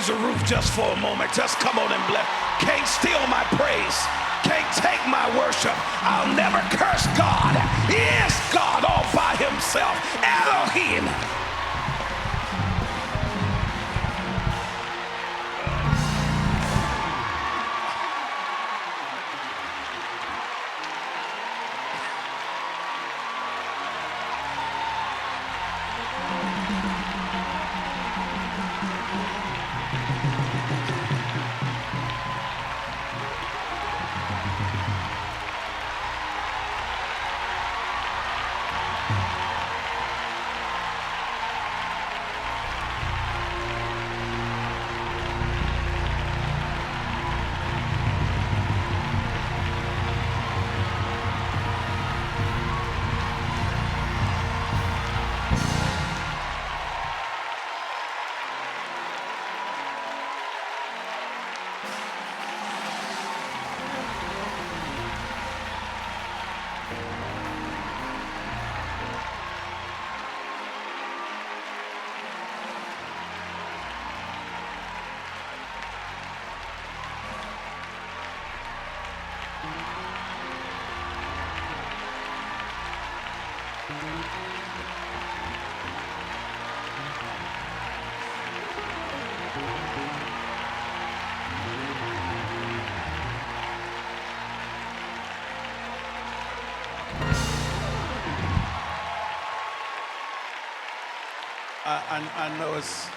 close the roof just for a moment. Just come on and bless. Can't steal my praise. Can't take my worship. I'll never curse God. He is God all by himself. Elohim. I know it's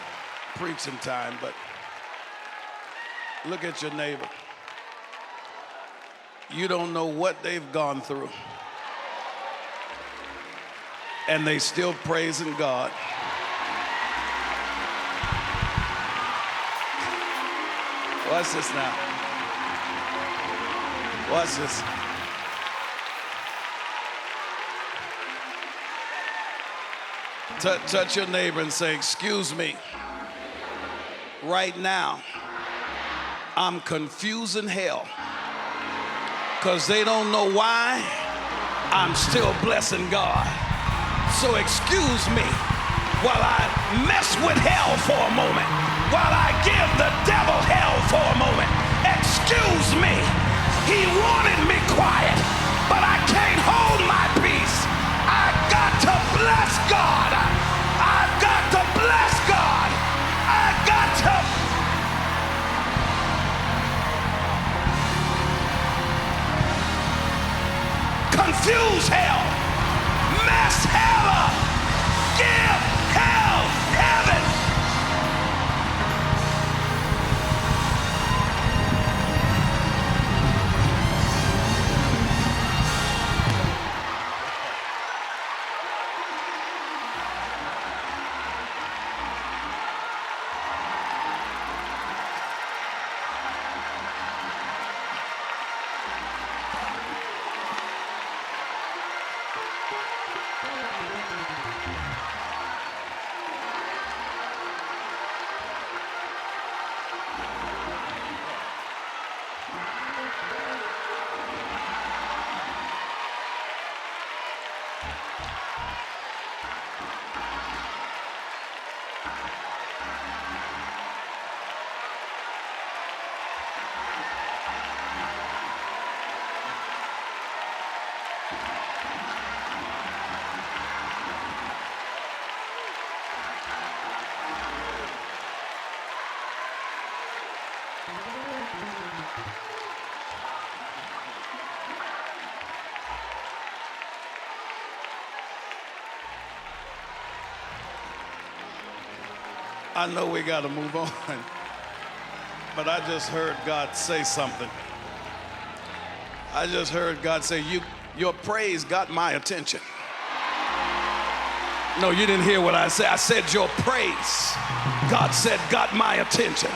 preaching time, but look at your neighbor. You don't know what they've gone through, and they still praising God. Watch this now. Watch this. Touch your neighbor and say, excuse me. Right now, I'm confusing hell because they don't know why I'm still blessing God. So excuse me while I mess with hell for a moment, while I give the devil hell for a moment. Excuse me. He wanted me quiet, but I can't hold my peace. I got to bless God. I've got to bless God. I've got to confuse hell, mess hell up, give hell heaven. I know we got to move on, but I just heard God say something. I just heard God say, your praise got my attention. No, you didn't hear what I said. I said your praise, God said, got my attention.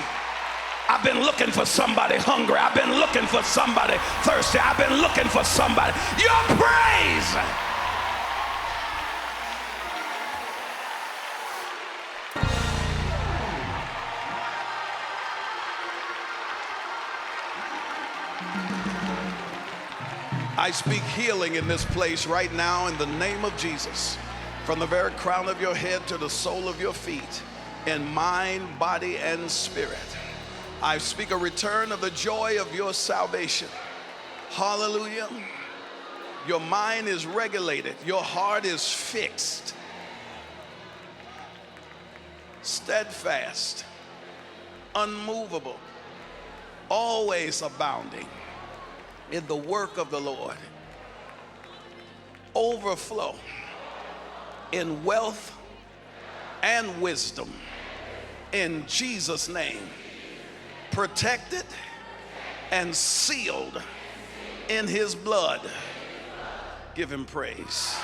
I've been looking for somebody hungry. I've been looking for somebody thirsty. I've been looking for somebody. Your praise. I speak healing in this place right now in the name of Jesus. From the very crown of your head to the sole of your feet. in mind, body, and spirit. I speak a return of the joy of your salvation. Hallelujah. Your mind is regulated. Your heart is fixed, steadfast, unmovable, always abounding in the work of the Lord. Overflow in wealth and wisdom in Jesus' name. Protected and sealed in his blood. Give him praise.